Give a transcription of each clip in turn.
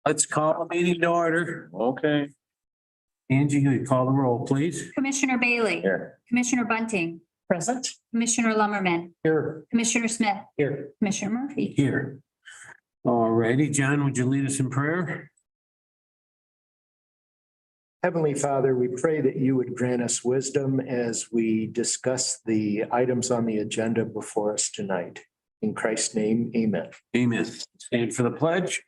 Let's call the meeting to order. Okay. Angie, you call the roll, please. Commissioner Bailey. Here. Commissioner Bunting. Present. Commissioner Lumberman. Here. Commissioner Smith. Here. Commissioner Murphy. Here. All righty, John, would you lead us in prayer? Heavenly Father, we pray that you would grant us wisdom as we discuss the items on the agenda before us tonight. In Christ's name, amen. Amen. Stand for the pledge.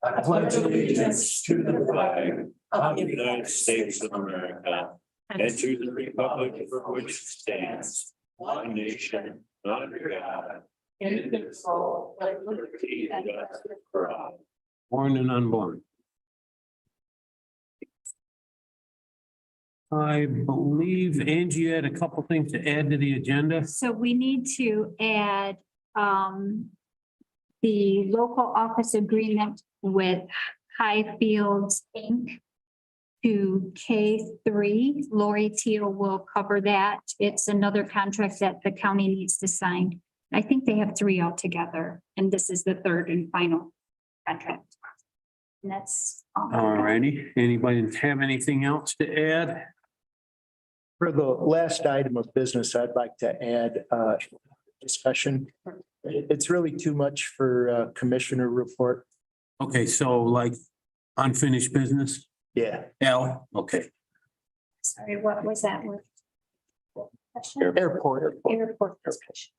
I pledge allegiance to the flag of the United States of America and to the republic for which it stands, one nation, under God, indivisible, with liberty and justice for all. Born and unborn. I believe Angie had a couple things to add to the agenda. So we need to add the local office agreement with Highfields Inc. to K3. Lori Teal will cover that. It's another contract that the county needs to sign. I think they have 3 altogether, and this is the 3rd and final contract. And that's All righty. Anybody have anything else to add? For the last item of business, I'd like to add discussion. It's really too much for commissioner report. Okay, so like unfinished business? Yeah. L, okay. Sorry, what was that word? Airport. Airport discussion.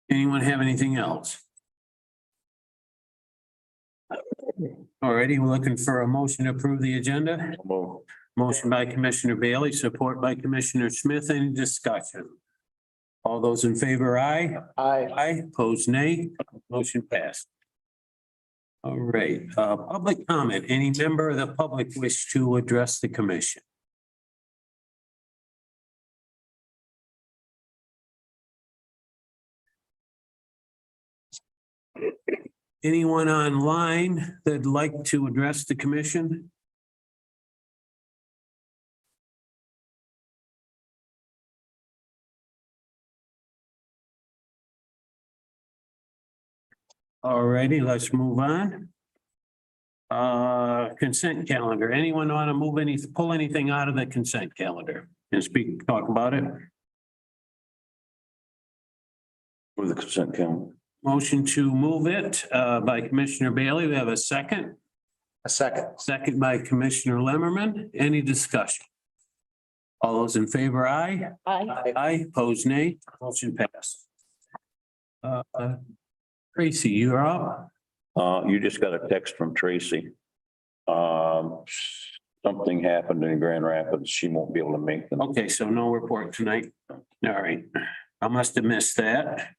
Anyone have anything else? All righty, we're looking for a motion to approve the agenda. Move. Motion by Commissioner Bailey, support by Commissioner Smith. Any discussion? All those in favor, aye. Aye, opposed, nay. Motion passed. All right, public comment. Any member of the public wish to address the commission? Anyone online that'd like to address the commission? All righty, let's move on. Consent calendar. Anyone want to pull anything out of the consent calendar and talk about it? Move the consent calendar. Motion to move it by Commissioner Bailey. We have a second. A second. Second by Commissioner Lemmerman. Any discussion? All those in favor, aye. Aye. Aye, opposed, nay. Motion passed. Tracy, you're up. You just got a text from Tracy. Something happened in Grand Rapids. She won't be able to make them. Okay, so no report tonight. All right. I must have missed that.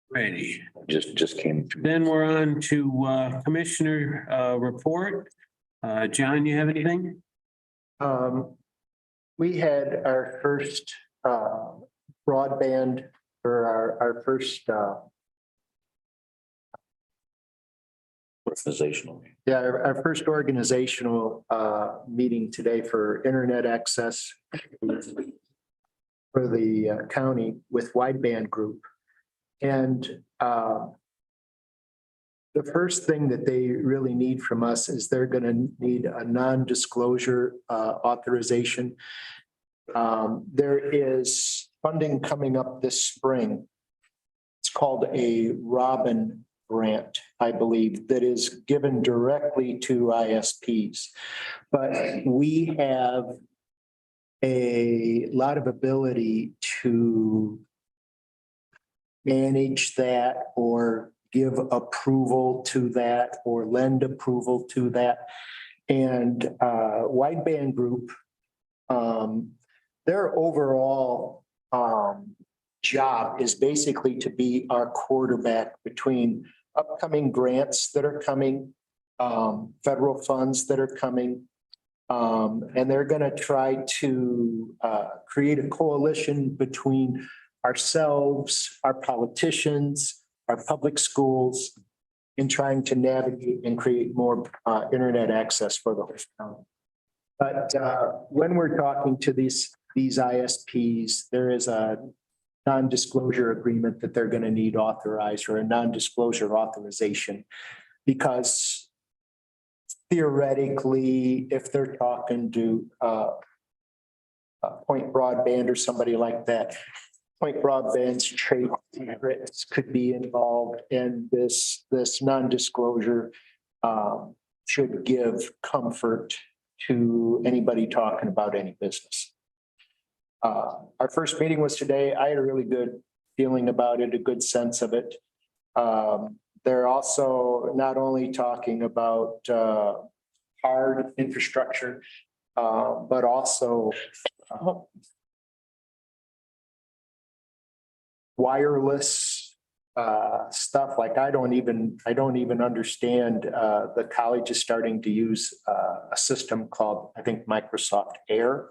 Ready. Just came through. Then we're on to Commissioner report. John, you have anything? We had our first broadband for our first Organizational. yeah, our first organizational meeting today for internet access for the county with wideband group. And the first thing that they really need from us is they're going to need a non-disclosure authorization. There is funding coming up this spring. It's called a Robin grant, I believe, that is given directly to ISPs. But we have a lot of ability to manage that or give approval to that or lend approval to that. And wideband group, their overall job is basically to be our quarterback between upcoming grants that are coming, federal funds that are coming. And they're going to try to create a coalition between ourselves, our politicians, our public schools, in trying to navigate and create more internet access for the whole county. But when we're talking to these ISPs, there is a non-disclosure agreement that they're going to need authorized, or a non-disclosure authorization. Because theoretically, if they're talking to Point Broadband or somebody like that, Point Broadband's trade secrets could be involved, and this non-disclosure should give comfort to anybody talking about any business. Our first meeting was today. I had a really good feeling about it, a good sense of it. They're also not only talking about hard infrastructure, but also wireless stuff. Like I don't even understand. The college is starting to use a system called, I think, Microsoft Air.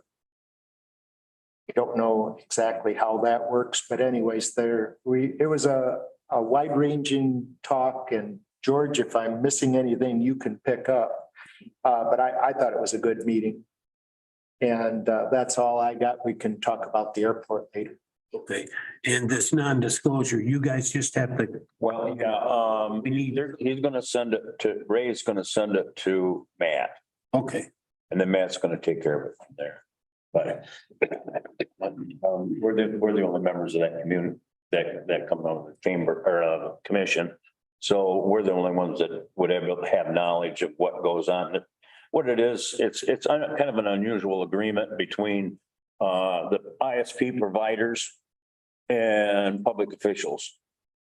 I don't know exactly how that works, but anyways, it was a wide-ranging talk. And George, if I'm missing anything, you can pick up. But I thought it was a good meeting. And that's all I got. We can talk about the airport later. Okay, and this non-disclosure, you guys just have to. Well, yeah, he's gonna send it to, Ray's gonna send it to Matt, Okay, and then Matt's gonna take care of it from there. But we're the only members of that community that come out of the chamber or commission. So we're the only ones that would have knowledge of what goes on. What it is, it's kind of an unusual agreement between the ISP providers and public officials.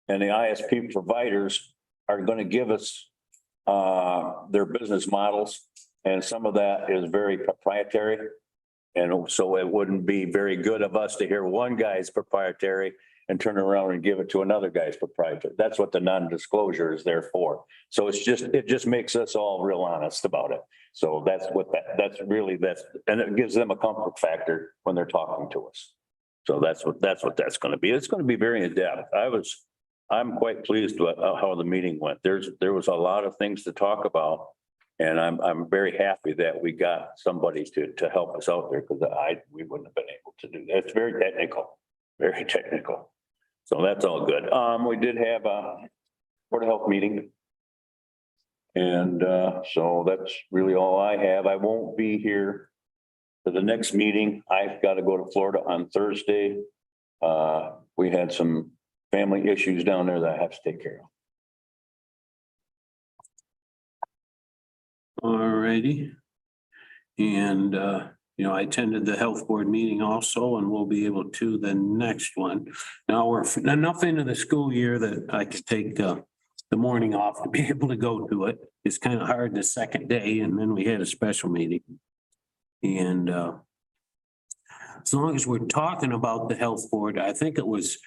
And the ISP providers are going to give us their business models, and some of that is very proprietary. And so it wouldn't be very good of us to hear one guy's proprietary and turn around and give it to another guy's proprietary. That's what the non-disclosure is there for. So it just makes us all real honest about it. So that's and it gives them a comfort factor when they're talking to us. So that's what that's going to be. It's going to be very in depth. I'm quite pleased with how the meeting went. There was a lot of things to talk about. And I'm very happy that we got somebody to help us out there, because we wouldn't have been able to do that. It's very technical, very technical. So that's all good. We did have a Board of Health meeting. And so that's really all I have. I won't be here for the next meeting. I've got to go to Florida on Thursday. We had some family issues down there that I have to take care of. all righty. And, I attended the health board meeting also, and we'll be able to the next one. Now we're enough into the school year that I could take the morning off to be able to go to it. It's kind of hard the second day, and then we had a special meeting. And as long as we're talking about the health board, I think it was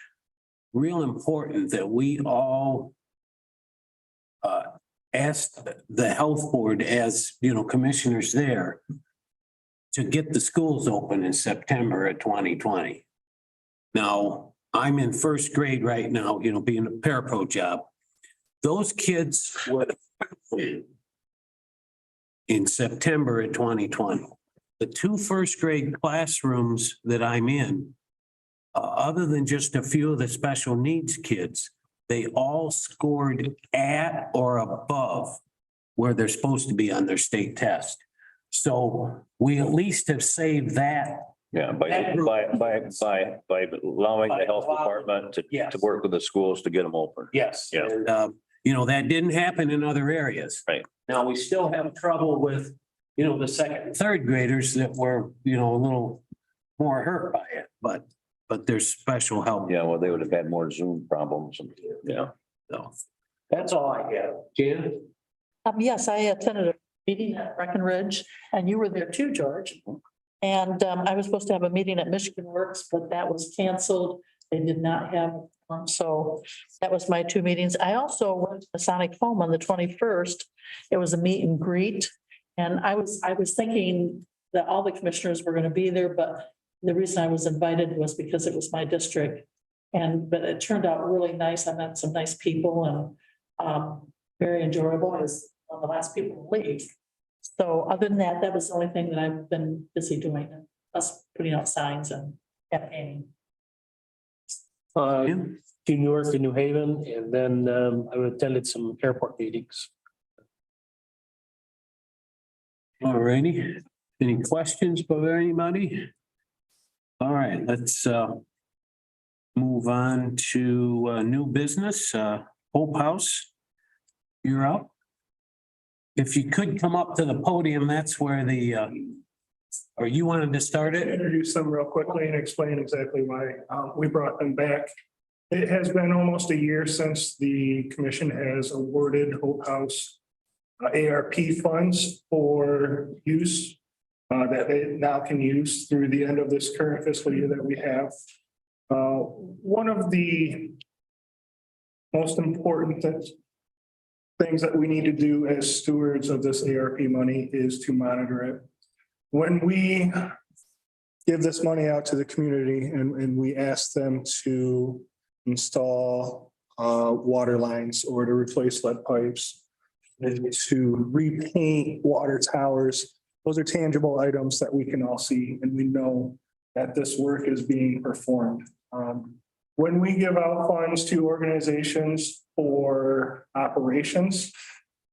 real important that we all asked the health board, as commissioners there, to get the schools open in September of 2020. Now, I'm in first grade right now, being a parapro job. Those kids were in September of 2020. The 2 first grade classrooms that I'm in, other than just a few of the special needs kids, they all scored at or above where they're supposed to be on their state test. So we at least have saved that. Yeah, by allowing the health department to work with the schools to get them open. Yes. Yeah. And, that didn't happen in other areas. Right. Now, we still have trouble with, the second and third graders that were, a little more hurt by it, but there's special help. Yeah, well, they would have had more Zoom problems. Yeah. So that's all I have. Jan? Yes, I attended a meeting at Breckenridge, and you were there too, George. And I was supposed to have a meeting at Michigan Works, but that was canceled. They did not have one. So that was my 2 meetings. I also went to Masonic Foam on the 21st. It was a meet and greet. And I was thinking that all the commissioners were going to be there, but the reason I was invited was because it was my district. But it turned out really nice. I met some nice people, and very enjoyable. I was one of the last people to leave. So other than that, that was the only thing that I've been busy doing, us putting out signs and campaigning. Jim? to Newark and New Haven, and then I attended some airport meetings. All righty. Any questions by anybody? All right, let's move on to new business, Hope House. You're up. If you could come up to the podium, that's where the or you wanted to start it? Introduce them real quickly and explain exactly why we brought them back. It has been almost a year since the commission has awarded Hope House ARP funds for use that they now can use through the end of this current fiscal year that we have. One of the most important things that we need to do as stewards of this ARP money is to monitor it. When we give this money out to the community and we ask them to install water lines or to replace lead pipes, to repaint water towers, those are tangible items that we can all see and we know that this work is being performed. When we give out funds to organizations for operations,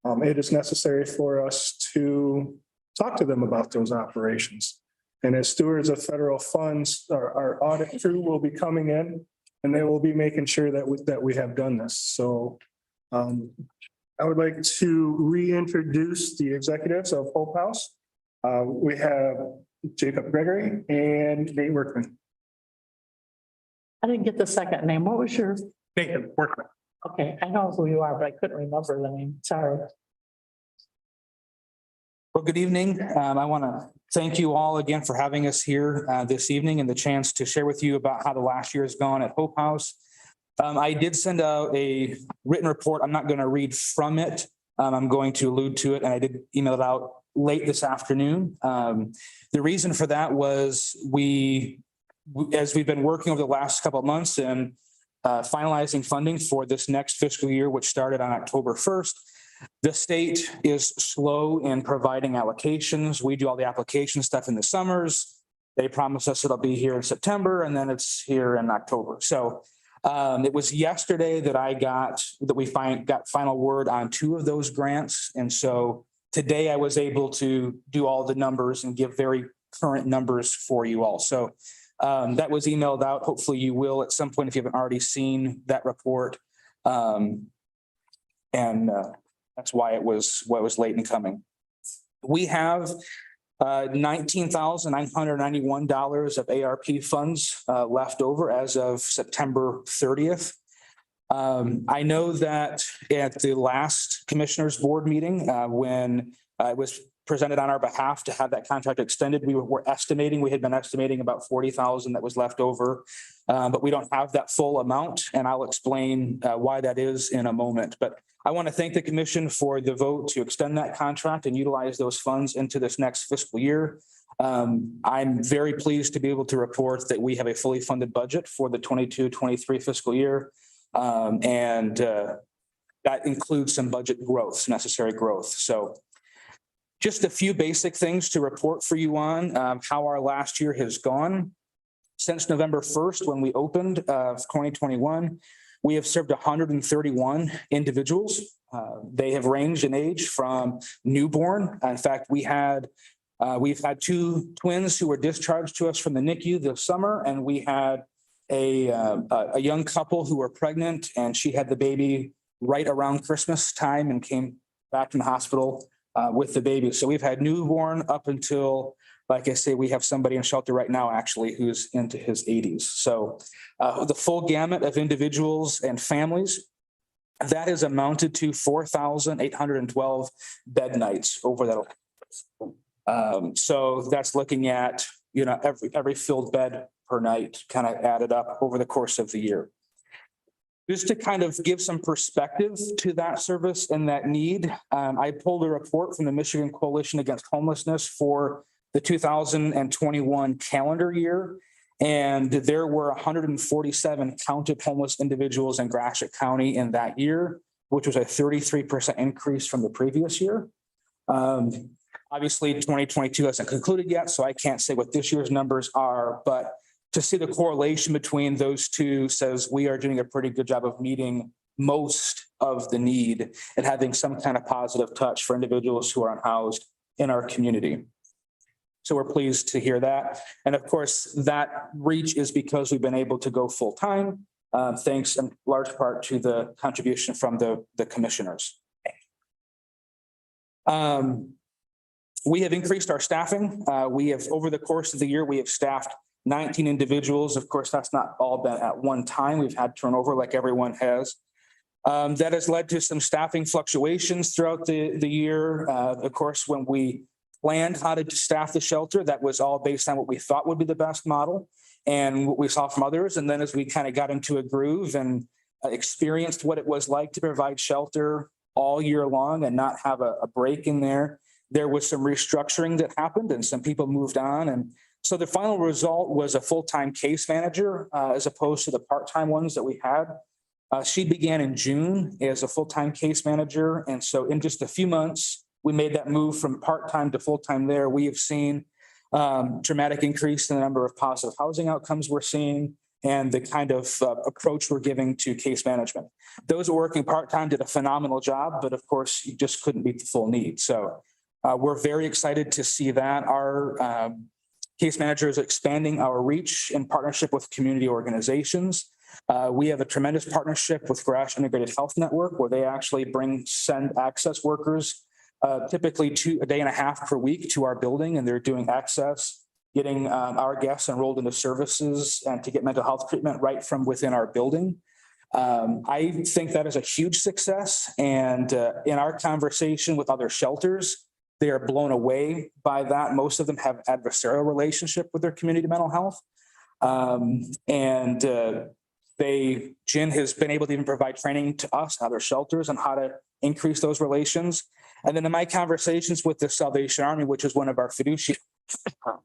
it is necessary for us to talk to them about those operations. And as stewards of federal funds, our audit crew will be coming in and they will be making sure that we have done this. So I would like to reintroduce the executives of Hope House. We have Jacob Gregory and Nate Workman. I didn't get the second name. What was your? Nathan Workman. Okay, I know who you are, but I couldn't remember the name. Sorry. Well, good evening. I want to thank you all again for having us here this evening and the chance to share with you about how the last year has gone at Hope House. I did send out a written report. I'm not going to read from it. I'm going to allude to it, and I did email it out late this afternoon. The reason for that was as we've been working over the last couple of months and finalizing funding for this next fiscal year, which started on October 1st, the state is slow in providing allocations. We do all the application stuff in the summers. They promise us it'll be here in September, and then it's here in October. So it was yesterday that we got final word on 2 of those grants. And so today I was able to do all the numbers and give very current numbers for you all. So that was emailed out. Hopefully you will at some point if you haven't already seen that report. That's why it was late in coming. We have $19,991 of ARP funds left over as of September 30th. I know that at the last commissioners board meeting, when it was presented on our behalf to have that contract extended, we had been estimating about 40,000 that was left over, but we don't have that full amount, and I'll explain why that is in a moment. But I want to thank the commission for the vote to extend that contract and utilize those funds into this next fiscal year. I'm very pleased to be able to report that we have a fully funded budget for the 22-23 fiscal year. That includes some budget growth, necessary growth. So just a few basic things to report for you on how our last year has gone. Since November 1st, when we opened 2021, we have served 131 individuals. They have ranged in age from newborn. In fact, we've had 2 twins who were discharged to us from the NICU this summer, and we had a young couple who were pregnant, and she had the baby right around Christmas time and came back from the hospital with the baby. So we've had newborn up until, like I say, we have somebody in shelter right now actually who's into his 80s. So the full gamut of individuals and families, that has amounted to 4,812 bed nights over that. So that's looking at, every filled bed per night kind of added up over the course of the year. Just to kind of give some perspective to that service and that need, I pulled a report from the Michigan Coalition Against Homelessness for the 2021 calendar year, and there were 147 counted homeless individuals in Gratiot County in that year, which was a 33% increase from the previous year. Obviously, 2022 hasn't concluded yet, so I can't say what this year's numbers are, but to see the correlation between those two says we are doing a pretty good job of meeting most of the need and having some kind of positive touch for individuals who are unhoused in our community. So we're pleased to hear that. And of course, that reach is because we've been able to go full time, thanks in large part to the contribution from the commissioners. We have increased our staffing. We have, over the course of the year, we have staffed 19 individuals. Of course, that's not all been at one time. We've had turnover like everyone has. That has led to some staffing fluctuations throughout the year. Of course, when we planned how to staff the shelter, that was all based on what we thought would be the best model and what we saw from others. And then as we kind of got into a groove and experienced what it was like to provide shelter all year long and not have a break in there, there was some restructuring that happened and some people moved on. And so the final result was a full-time case manager as opposed to the part-time ones that we had. She began in June as a full-time case manager. And so in just a few months, we made that move from part-time to full-time there. We have seen dramatic increase in the number of positive housing outcomes we're seeing and the kind of approach we're giving to case management. Those working part-time did a phenomenal job, but of course, you just couldn't meet the full need. So we're very excited to see that. Our case manager is expanding our reach in partnership with community organizations. We have a tremendous partnership with Gratiot Integrated Health Network, where they actually send access workers typically a day and a half per week to our building, and they're doing access, getting our guests enrolled into services and to get mental health treatment right from within our building. I think that is a huge success. And in our conversation with other shelters, they are blown away by that. Most of them have adversarial relationship with their community mental health. Jen has been able to even provide training to us and other shelters on how to increase those relations. And then in my conversations with the Salvation Army, which is one of our fiduciaries,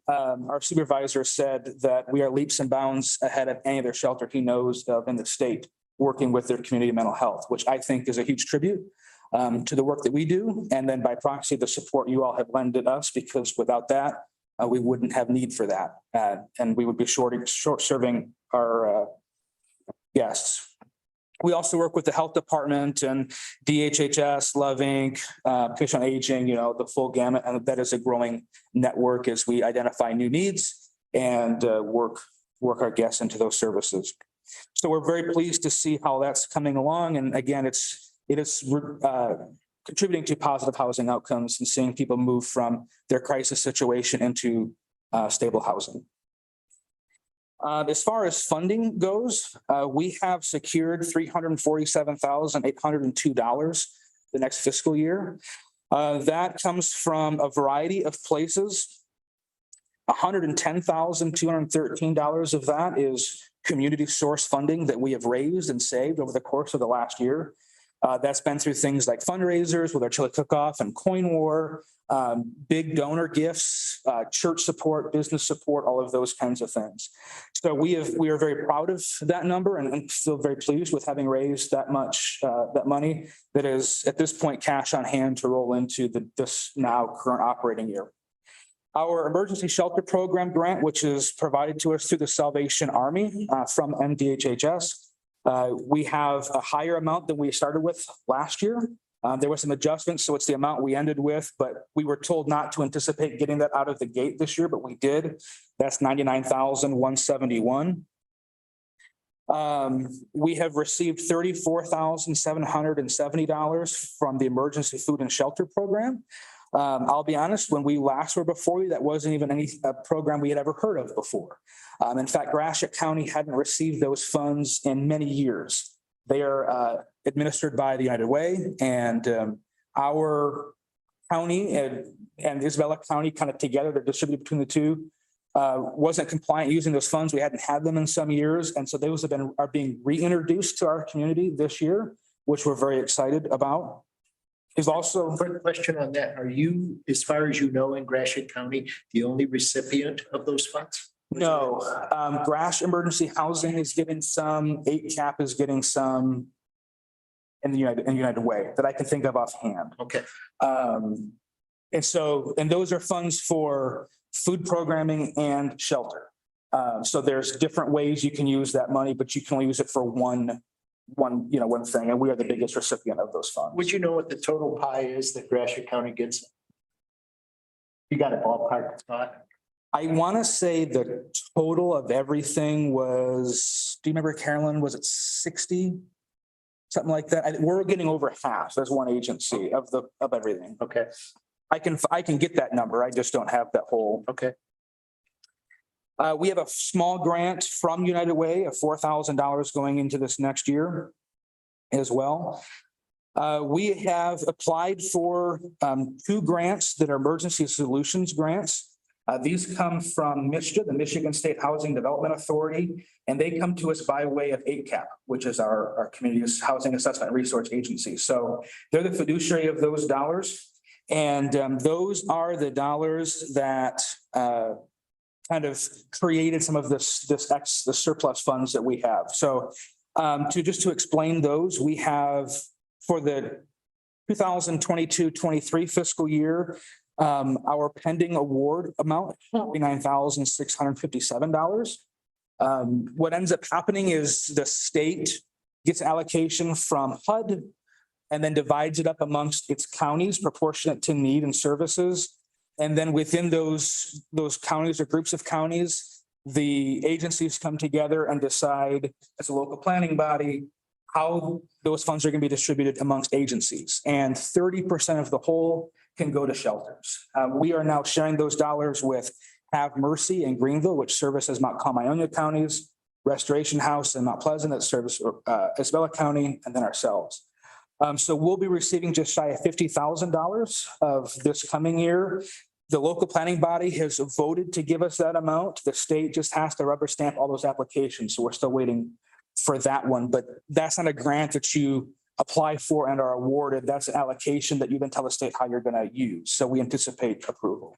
our supervisor said that we are leaps and bounds ahead of any other shelter he knows of in the state working with their community mental health, which I think is a huge tribute to the work that we do. And then by proxy, the support you all have lended us, because without that, we wouldn't have need for that. And we would be short serving our guests. We also work with the health department and DHHS, Love Inc., Commission on Aging, the full gamut. And that is a growing network as we identify new needs and work our guests into those services. So we're very pleased to see how that's coming along. And again, it is contributing to positive housing outcomes and seeing people move from their crisis situation into stable housing. As far as funding goes, we have secured $347,802 the next fiscal year. That comes from a variety of places. $110,213 of that is community source funding that we have raised and saved over the course of the last year. That's been through things like fundraisers with our chili cook-off and coin war, big donor gifts, church support, business support, all of those kinds of things. So we are very proud of that number and feel very pleased with having raised that much, that money that is at this point cash on hand to roll into this now current operating year. Our emergency shelter program grant, which is provided to us through the Salvation Army from MDHHS. We have a higher amount than we started with last year. There was some adjustments, so it's the amount we ended with, but we were told not to anticipate getting that out of the gate this year, but we did. That's $99,171. We have received $34,770 from the Emergency Food and Shelter Program. I'll be honest, when we last were before you, that wasn't even any program we had ever heard of before. In fact, Gratiot County hadn't received those funds in many years. They are administered by the United Way, and our county and Isabella County kind of together, they're distributed between the two, wasn't compliant using those funds. We hadn't had them in some years. And so those are being reintroduced to our community this year, which we're very excited about. Is also quick question on that. Are you, as far as you know, in Gratiot County, the only recipient of those funds? No, Gratiot Emergency Housing is getting some, 8CAP is getting some in the United Way that I can think of offhand. Okay. And those are funds for food programming and shelter. So there's different ways you can use that money, but you can only use it for one thing, and we are the biggest recipient of those funds. Would you know what the total pie is that Gratiot County gets? You got a ballpark thought? I want to say the total of everything was, do you remember, Carolyn, was it 60? Something like that. We're getting over half as one agency of everything. Okay, I can get that number. I just don't have that whole. okay. We have a small grant from United Way of $4,000 going into this next year as well. We have applied for 2 grants that are emergency solutions grants. These come from MSHDA, the Michigan State Housing Development Authority, and they come to us by way of 8CAP, which is our community's housing assessment and resource agency. So they're the fiduciary of those dollars. And those are the dollars that kind of created some of the surplus funds that we have. So to explain those, we have for the 2022-23 fiscal year, our pending award amount, $49,657. What ends up happening is the state gets allocation from HUD and then divides it up amongst its counties proportionate to need and services. And then within those counties or groups of counties, the agencies come together and decide as a local planning body how those funds are going to be distributed amongst agencies. And 30% of the whole can go to shelters. We are now sharing those dollars with Have Mercy in Greenville, which services Mount Calm-Ionia counties, Restoration House in Mount Pleasant that serves Isabella County, and then ourselves. So we'll be receiving just shy of $50,000 of this coming year. The local planning body has voted to give us that amount. The state just has to rubber stamp all those applications. So we're still waiting for that one, but that's not a grant that you apply for and are awarded. That's an allocation that you then tell the state how you're going to use. So we anticipate approval.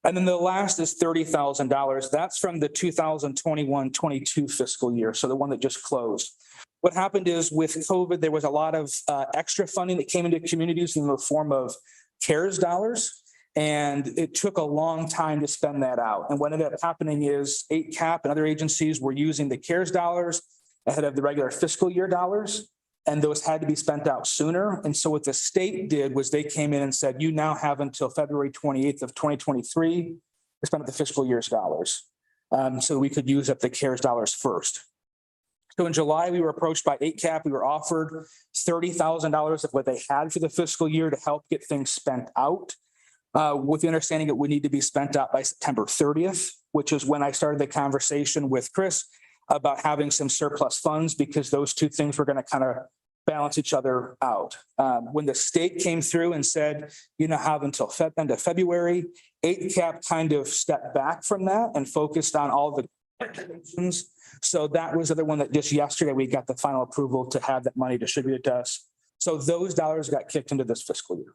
And then the last is $30,000. That's from the 2021-22 fiscal year. So the one that just closed. What happened is with COVID, there was a lot of extra funding that came into communities in the form of CARES dollars. And it took a long time to spend that out. And what ended up happening is 8CAP and other agencies were using the CARES dollars ahead of the regular fiscal year dollars. And those had to be spent out sooner. And so what the state did was they came in and said, you now have until February 28th of 2023 to spend the fiscal year's dollars. So we could use up the CARES dollars first. So in July, we were approached by 8CAP. We were offered $30,000 of what they had for the fiscal year to help get things spent out. With the understanding it would need to be spent out by September 30th, which is when I started the conversation with Chris about having some surplus funds because those two things were going to kind of balance each other out. When the state came through and said, you know, have until end of February, 8CAP kind of stepped back from that and focused on all the regulations. So that was the other one that just yesterday we got the final approval to have that money distributed to us. So those dollars got kicked into this fiscal year.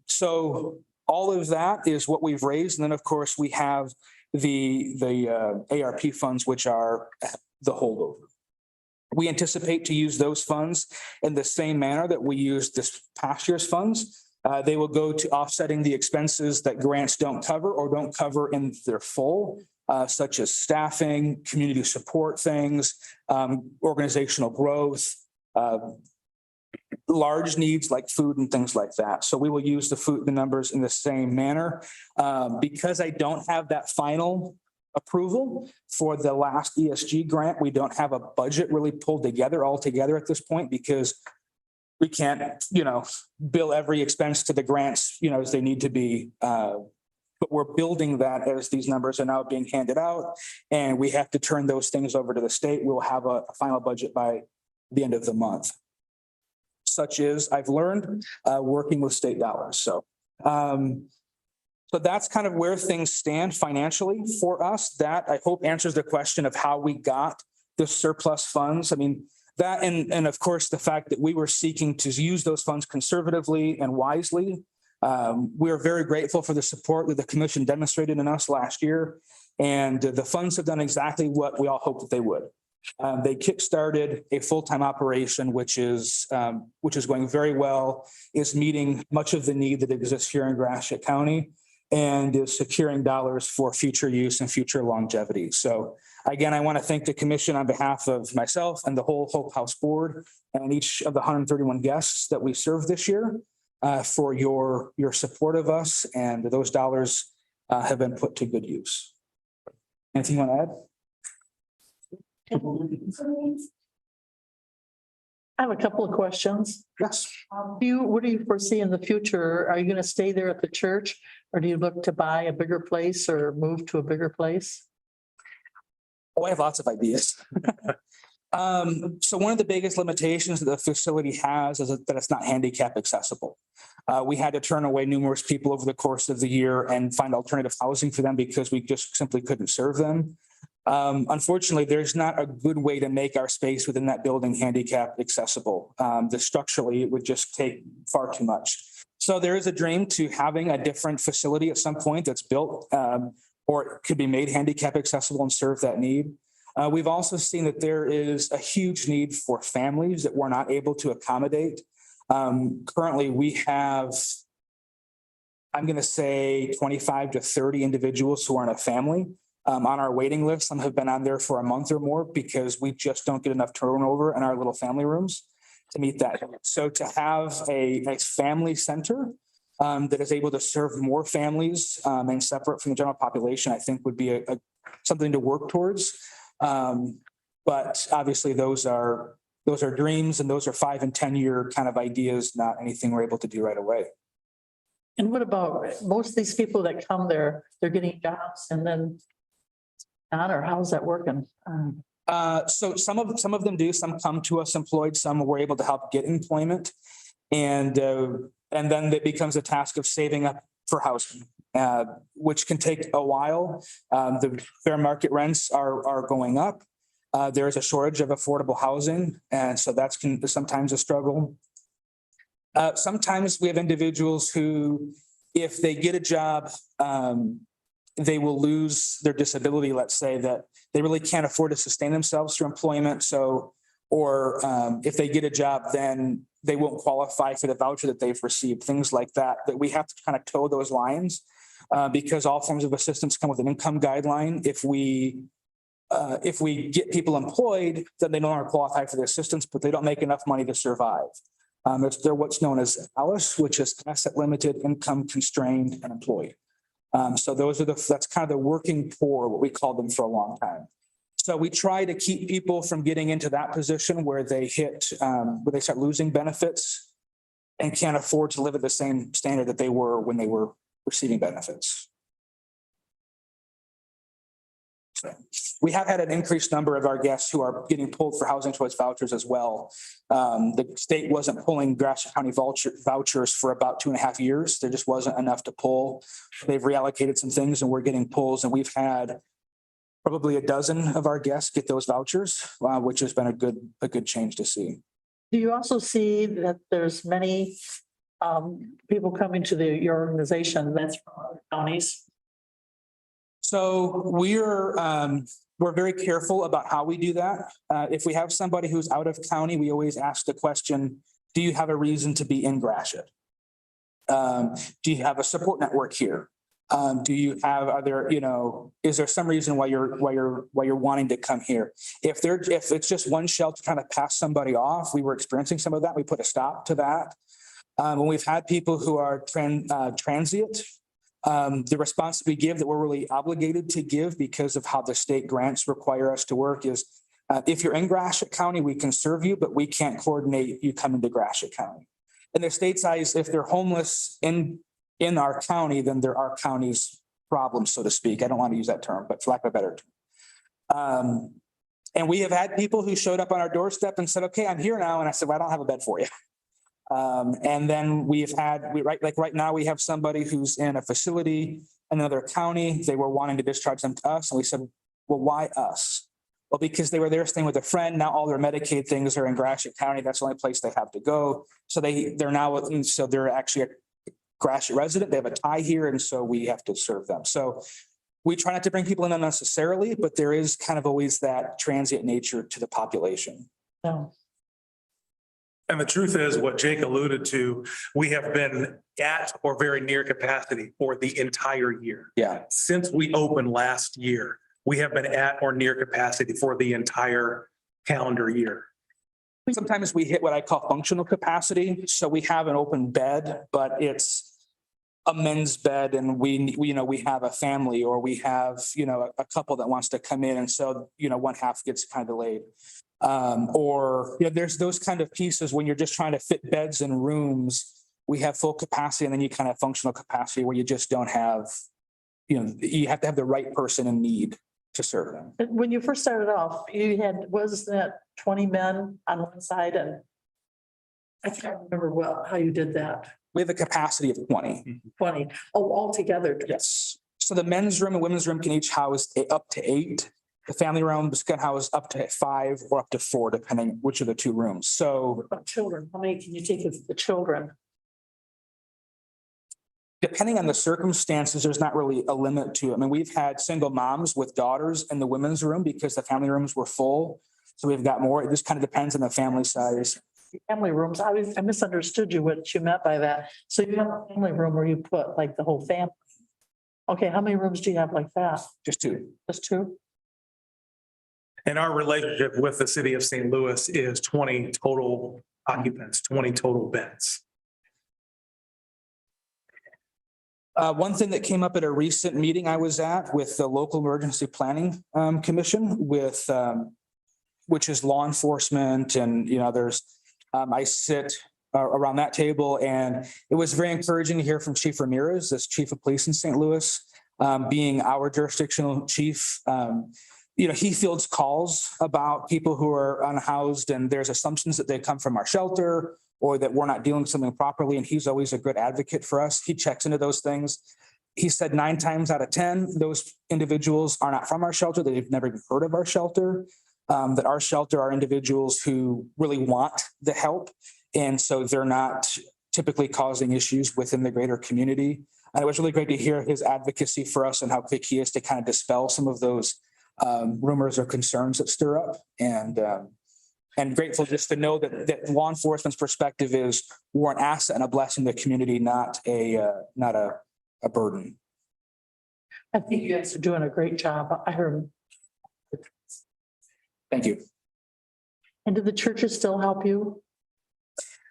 So all of that is what we've raised. And then, of course, we have the ARP funds, which are the holdover. We anticipate to use those funds in the same manner that we used this past year's funds. They will go to offsetting the expenses that grants don't cover or don't cover in their full, such as staffing, community support things, organizational growth, large needs like food and things like that. So we will use the numbers in the same manner. Because I don't have that final approval for the last ESG grant, we don't have a budget really pulled together all together at this point because we can't, bill every expense to the grants, as they need to be. But we're building that as these numbers are now being handed out and we have to turn those things over to the state. We'll have a final budget by the end of the month. Such as I've learned working with state dollars. So that's kind of where things stand financially for us. That I hope answers the question of how we got the surplus funds. I mean, that and of course, the fact that we were seeking to use those funds conservatively and wisely. We're very grateful for the support that the commission demonstrated in us last year. And the funds have done exactly what we all hoped that they would. They kickstarted a full-time operation, which is going very well, is meeting much of the need that exists here in Gratiot County. and is securing dollars for future use and future longevity. So again, I want to thank the commission on behalf of myself and the whole Hope House board and each of the 131 guests that we served this year for your support of us, and those dollars have been put to good use. Anything you want to add? I have a couple of questions. Yes. What do you foresee in the future? Are you going to stay there at the church, or do you look to buy a bigger place or move to a bigger place? Oh, I have lots of ideas. So one of the biggest limitations that the facility has is that it's not handicap accessible. We had to turn away numerous people over the course of the year and find alternative housing for them because we just simply couldn't serve them. Unfortunately, there's not a good way to make our space within that building handicap accessible. Structurally, it would just take far too much. So there is a dream to having a different facility at some point that's built or it could be made handicap accessible and serve that need. We've also seen that there is a huge need for families that we're not able to accommodate. Currently, we have, I'm going to say 25 to 30 individuals who are in a family on our waiting list. Some have been on there for a month or more because we just don't get enough turnover in our little family rooms to meet that. So to have a family center that is able to serve more families and separate from the general population, I think would be something to work towards. But obviously those are dreams, and those are 5 and 10 year kind of ideas, not anything we're able to do right away. And what about most of these people that come there, they're getting jobs and then or how's that working? So some of them do, some come to us employed, some we're able to help get employment. And then it becomes a task of saving up for housing, which can take a while. The fair market rents are going up. There is a shortage of affordable housing, and so that's sometimes a struggle. Sometimes we have individuals who, if they get a job, they will lose their disability. Let's say that they really can't afford to sustain themselves through employment. So, or if they get a job, then they won't qualify for the voucher that they've received, things like that, that we have to kind of toe those lines because all forms of assistance come with an income guideline. If we get people employed, then they no longer qualify for the assistance, but they don't make enough money to survive. They're what's known as ALICE, which is asset limited, income constrained, and employed. So that's kind of the working poor, what we called them for a long time. So we try to keep people from getting into that position where they start losing benefits and can't afford to live at the same standard that they were when they were receiving benefits. So we have had an increased number of our guests who are getting pulled for housing choice vouchers as well. The state wasn't pulling Gratiot County vouchers for about 2.5 years. There just wasn't enough to pull. They've reallocated some things and we're getting pulls, and we've had probably a dozen of our guests get those vouchers, which has been a good change to see. Do you also see that there's many people coming to your organization that's from other counties? So we're very careful about how we do that. If we have somebody who's out of county, we always ask the question, do you have a reason to be in Gratiot? Do you have a support network here? Is there some reason why you're wanting to come here? If it's just one shelter trying to pass somebody off, we were experiencing some of that. We put a stop to that. When we've had people who are transient, the response we give that we're really obligated to give because of how the state grants require us to work is, if you're in Gratiot County, we can serve you, but we can't coordinate you coming to Gratiot County. In the state's eyes, if they're homeless in our county, then they're our county's problem, so to speak. I don't want to use that term, but for lack of a better term. And we have had people who showed up on our doorstep and said, okay, I'm here now. And I said, well, I don't have a bed for you. And then right now we have somebody who's in a facility in another county. They were wanting to discharge them to us. And we said, well, why us? Well, because they were there staying with a friend. Now all their Medicaid things are in Gratiot County. That's the only place they have to go. So they're actually a Gratiot resident. They have a tie here. And so we have to serve them. So we try not to bring people in unnecessarily, but there is kind of always that transient nature to the population. No. And the truth is, what Jake alluded to, we have been at or very near capacity for the entire year. Yeah. Since we opened last year, we have been at or near capacity for the entire calendar year. Sometimes we hit what I call functional capacity. So we have an open bed, but it's a men's bed and we have a family or we have, a couple that wants to come in. And so, one half gets kind of delayed. There's those kind of pieces when you're just trying to fit beds and rooms. We have full capacity and then you kind of functional capacity where you just don't have, you have to have the right person in need to serve them. When you first started off, was that 20 men on one side and I can't remember how you did that. We have a capacity of 20. 20, altogether. Yes. So the men's room and women's room can each house up to 8. The family rooms can house up to 5 or up to 4, depending which of the 2 rooms. So What about children? How many can you take of the children? depending on the circumstances, there's not really a limit to it. I mean, we've had single moms with daughters in the women's room because the family rooms were full. So we've got more. It just kind of depends on the family size. Family rooms. I misunderstood what you meant by that. So you have a family room where you put like the whole family. Okay, how many rooms do you have like that? Just 2. Just 2? And our relationship with the city of St. Louis is 20 total occupants, 20 total beds. One thing that came up at a recent meeting I was at with the local emergency planning commission which is law enforcement and, others. I sit around that table and it was very encouraging to hear from Chief Ramirez, this chief of police in St. Louis, being our jurisdictional chief. He fields calls about people who are unhoused and there's assumptions that they come from our shelter or that we're not dealing with something properly. And he's always a good advocate for us. He checks into those things. He said 9 times out of 10, those individuals are not from our shelter. They've never even heard of our shelter. That our shelter are individuals who really want the help. And so they're not typically causing issues within the greater community. And it was really great to hear his advocacy for us and how quick he is to kind of dispel some of those rumors or concerns that stir up. And grateful just to know that law enforcement's perspective is we're an asset and a blessing to the community, not a burden. I think you guys are doing a great job. I heard. Thank you. And do the churches still help you?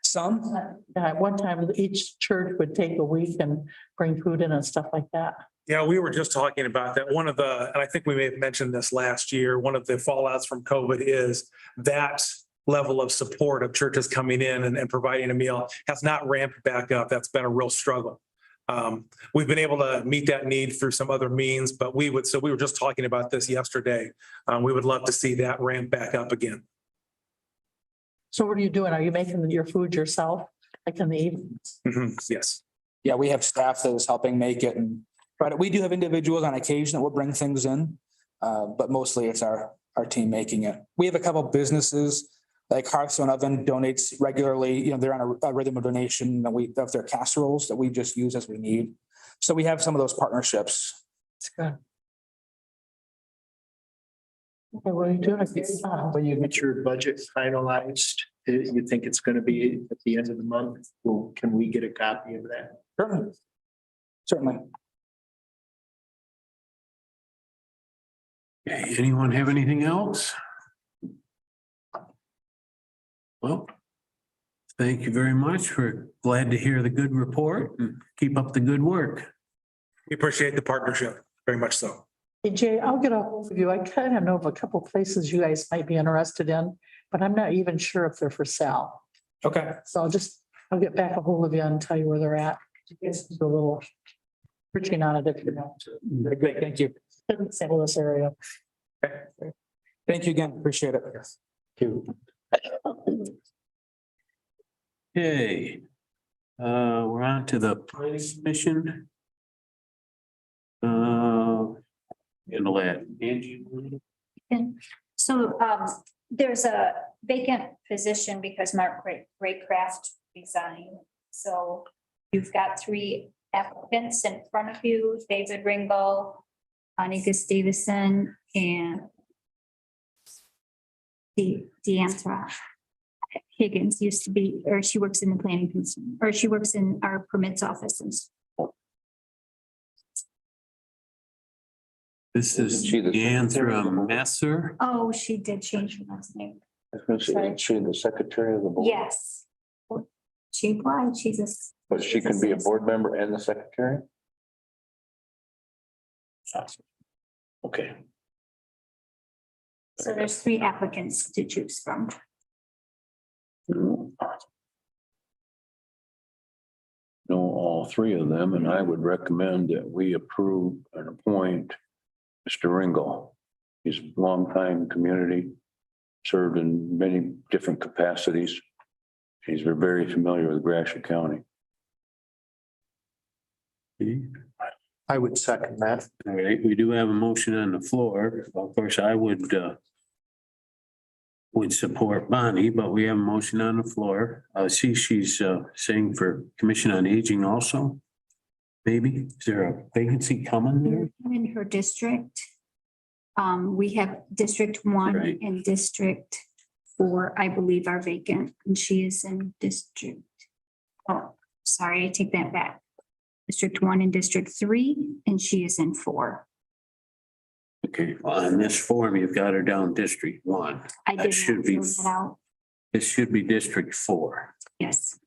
Some, At one time, each church would take a week and bring food in and stuff like that. Yeah, we were just talking about that. And I think we may have mentioned this last year, one of the fallouts from COVID is that level of support of churches coming in and providing a meal has not ramped back up. That's been a real struggle. We've been able to meet that need through some other means, but we were just talking about this yesterday. We would love to see that ramp back up again. So what are you doing? Are you making your food yourself, like in the evenings? Yes. yeah, we have staff that is helping make it. But we do have individuals on occasion that will bring things in. But mostly it's our team making it. We have a couple of businesses like Hearthstone Oven donates regularly. They're on a rhythm of donation of their casseroles that we just use as we need. So we have some of those partnerships. It's good. Okay, what are you doing? When you get your budget finalized, you think it's going to be at the end of the month? Well, can we get a copy of that? Certainly. Okay, anyone have anything else? Well, thank you very much. We're glad to hear the good report and keep up the good work. We appreciate the partnership very much so. Hey Jay, I'll get a hold of you. I kind of know of a couple places you guys might be interested in, but I'm not even sure if they're for sale. Okay. So I'll get back a hold of you and tell you where they're at. You guys can do a little searching on it if you want to. Very good. Thank you. In the St. Louis area. Thank you again. Appreciate it. Okay. We're on to the planning commission. Gonna let Angie. And so there's a vacant position because Mark Raycraft resigned. So you've got 3 applicants in front of you, David Ringel, Anika Stevenson, and Deantra. Higgins used to be, or she works in the planning commission, or she works in our permits offices. This is Isn't she the secretary of the Anthra board? Messer. Oh, she did change her last name. I was gonna say, isn't she the secretary of the board? Yes. She applied, she's a. But she can be a board member and the secretary? Okay. So there's 3 applicants to choose from. Know all 3 of them, and I would recommend that we approve and appoint Mr. Ringel. He's a longtime community, served in many different capacities. He's very familiar with Gratiot County. I would second that. All right, we do have a motion on the floor. Of course, I would support Bonnie, but we have a motion on the floor. See, she's saying for Commission on Aging also. Maybe, is there a vacancy coming there? In her district. We have District 1 Right. and District 4, I believe, are vacant, and she is in District. Oh, sorry, I take that back. District 1 and District 3, and she is in 4. Okay, well, in this form, you've got her down District 1. I That did should not be- fill that out. This should be District 4. Yes,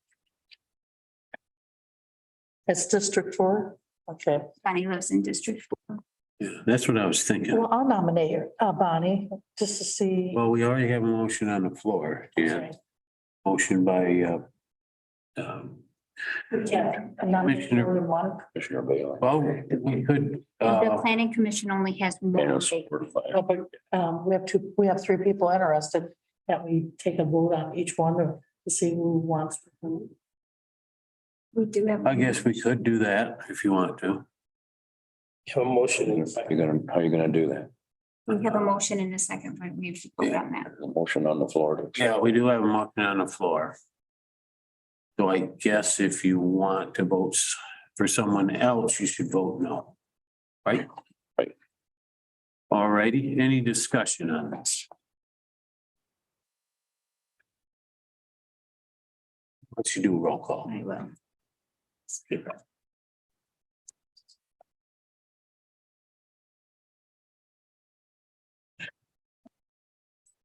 It's District 4. Okay, Bonnie lives in District 4. Yeah, that's what I was thinking. well, I'll nominate her, Bonnie, just to see. Well, we already have a motion on the floor. Yeah, motion by Yeah, nominate more than one. Commissioner Bailey. well, we could, The planning commission only has And 1 it's vacant. we're fine. No, but we have 3 people interested. That we take a vote on each one to see who wants to. We do have. I guess we could do that if you want to. Have a motion in a How second. you gonna do that? We have a motion in a second, but we have to vote on that. The motion on the floor. to- Yeah, we do have a motion on the floor. So I guess if you want to vote for someone else, you should vote no. Right? Right. All righty, any discussion on this? Let's do a roll call. I will.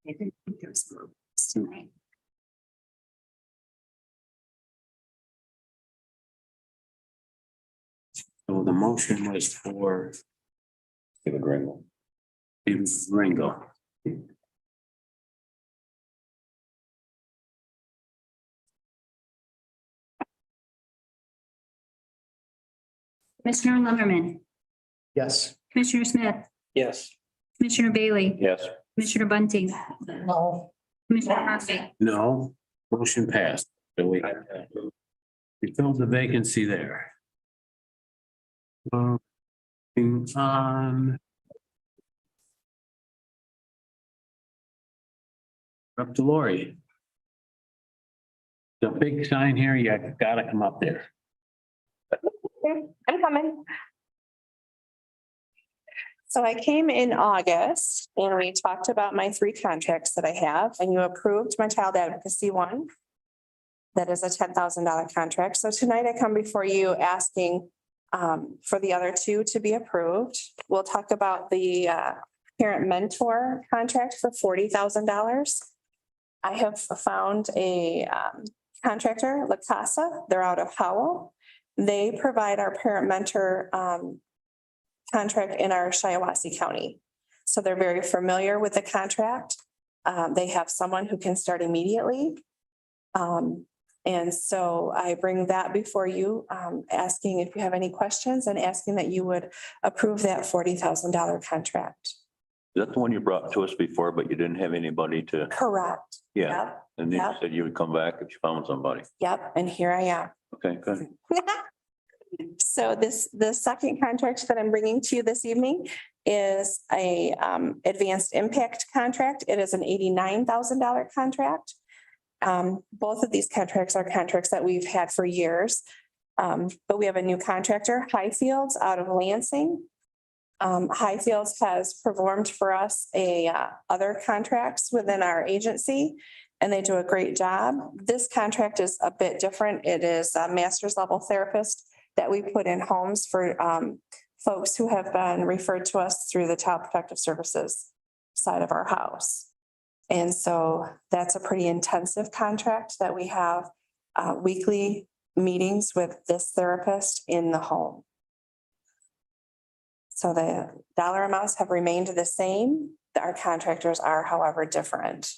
I didn't think there was votes tonight. So the motion was for David Ringel. David Ringo. Commissioner Lumberman, Yes. Commissioner Smith, Yes. Commissioner Bailey, Yes. Commissioner Bunting, No, Commissioner Murphy. No, motion passed. So we filled the vacancy there. On. Up to Lori. The big sign here, you gotta come up there. I'm coming. So I came in August and we talked about my 3 contracts that I have, and you approved my child advocacy one. That is a $10,000 contract. So tonight I come before you asking for the other 2 to be approved. We'll talk about the parent mentor contract for $40,000. I have found a contractor, La Casa. They're out of Howell. They provide our parent mentor contract in our Shiawassee County. So they're very familiar with the contract. They have someone who can start immediately. And so I bring that before you, asking if you have any questions and asking that you would approve that $40,000 contract. Is that the one you brought to us before, but you didn't have anybody to, Correct. yeah, Yep, and then you Yep. said you would come back if you found somebody. Yep, and here I am. Okay, good. So the second contract that I'm bringing to you this evening is a advanced impact contract. It is an $89,000 contract. Both of these contracts are contracts that we've had for years. But we have a new contractor, Highfields, out of Lansing. Highfields has performed for us other contracts within our agency. and they do a great job. This contract is a bit different. It is a master's level therapist that we put in homes for folks who have been referred to us through the Child Protective Services side of our house. And so that's a pretty intensive contract that we have weekly meetings with this therapist in the home. So the dollar amounts have remained the same. Our contractors are, however, different.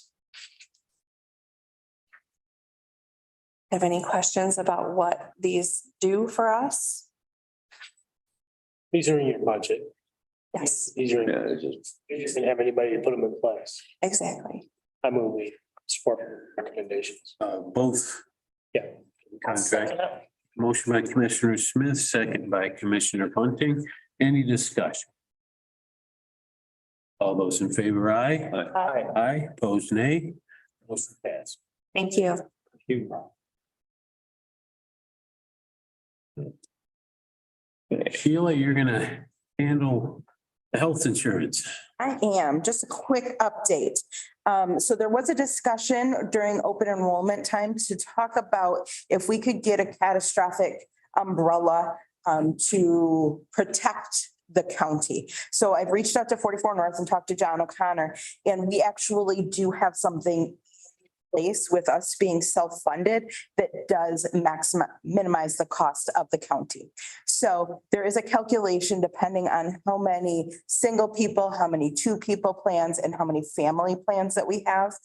Have any questions about what these do for us? These are in your budget. Yes, These are, Yeah, it's just, you just didn't have anybody to put them in place. exactly. I move we support recommendations. Both Yeah. contract. Motion by Commissioner Smith, second by Commissioner Bunting. Any discussion? All those in favor, aye. Aye, opposed, nay. Motion passed. Thank you. Sheila, you're gonna handle the health insurance. I am. Just a quick update. So there was a discussion during open enrollment time to talk about if we could get a catastrophic umbrella to protect the county. So I've reached out to 44 North and talked to John O'Connor, and we actually do have something in place with us being self-funded that does minimize the cost of the county. So there is a calculation depending on how many single people, how many 2-people plans, and how many family plans that we have.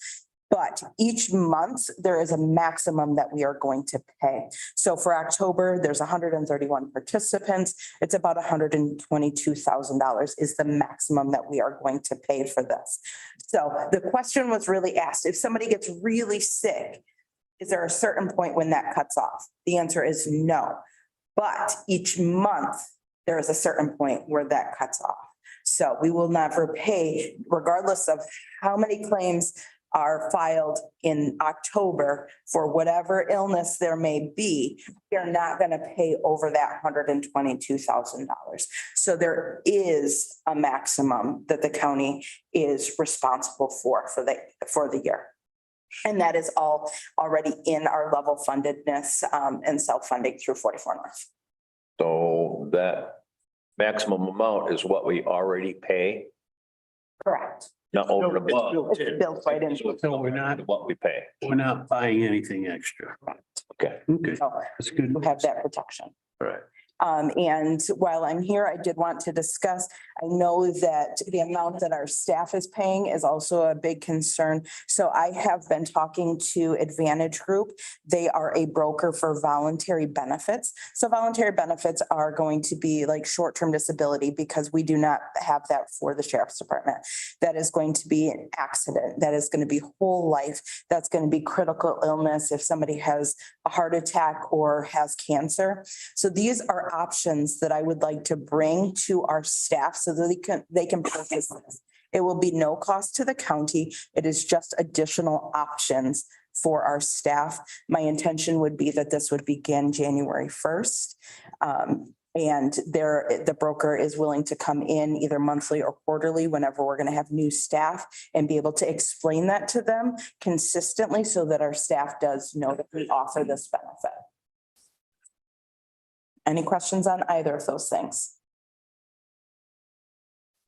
But each month, there is a maximum that we are going to pay. So for October, there's 131 participants. It's about $122,000 is the maximum that we are going to pay for this. So the question was really asked, if somebody gets really sick, is there a certain point when that cuts off? The answer is no. But each month, there is a certain point where that cuts off. So we will never pay, regardless of how many claims are filed in October for whatever illness there may be, you're not going to pay over that $122,000. So there is a maximum that the county is responsible for the year. And that is all already in our level fundedness and self-funding through 44 North. so that maximum amount is what we already pay, Correct. not over and It's above. built It's in. built right into it. So we're not, What we pay. we're not buying anything extra. Okay, Okay, So that's good. you have that protection. all right. And while I'm here, I did want to discuss, I know that the amount that our staff is paying is also a big concern. So I have been talking to Advantage Group. They are a broker for voluntary benefits. So voluntary benefits are going to be like short-term disability because we do not have that for the sheriff's department. That is going to be an accident. That is going to be whole life. That's going to be critical illness if somebody has a heart attack or has cancer. So these are options that I would like to bring to our staff so that they can purchase this. It will be no cost to the county. It is just additional options for our staff. My intention would be that this would begin January 1st. And the broker is willing to come in either monthly or quarterly whenever we're going to have new staff and be able to explain that to them consistently so that our staff does know that we offer this benefit. Any questions on either of those things?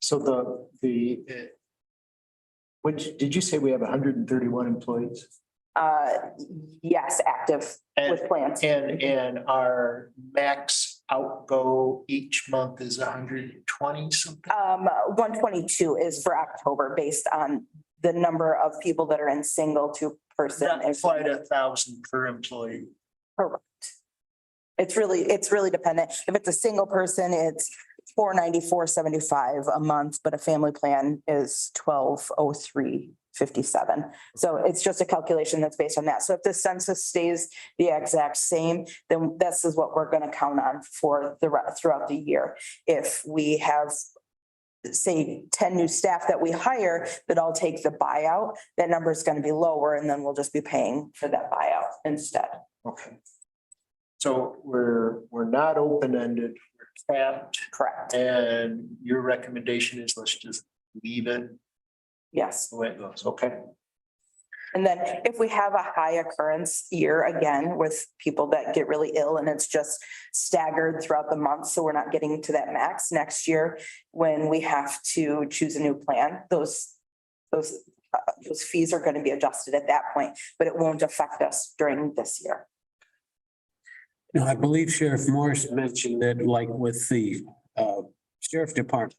So did you say we have 131 employees? Yes, active with plans. And our max outgo each month is 120 something? 122 is for October based on the number of people that are in single to person. That's quite 1,000 per employee. Correct. It's really dependent. If it's a single person, it's $494.75 a month, but a family plan is $1,203.57. So it's just a calculation that's based on that. So if the census stays the exact same, then this is what we're going to count on for throughout the year. If we have, say, 10 new staff that we hire that all take the buyout, that number is going to be lower, and then we'll just be paying for that buyout instead. Okay. So we're not open-ended, we're capped. Correct. And your recommendation is let's just leave it Yes. the way it goes. Okay. And then if we have a high occurrence year again with people that get really ill and it's just staggered throughout the month, so we're not getting to that max next year, when we have to choose a new plan, those fees are going to be adjusted at that point, but it won't affect us during this year. Now, I believe Sheriff Morris mentioned that like with the sheriff department,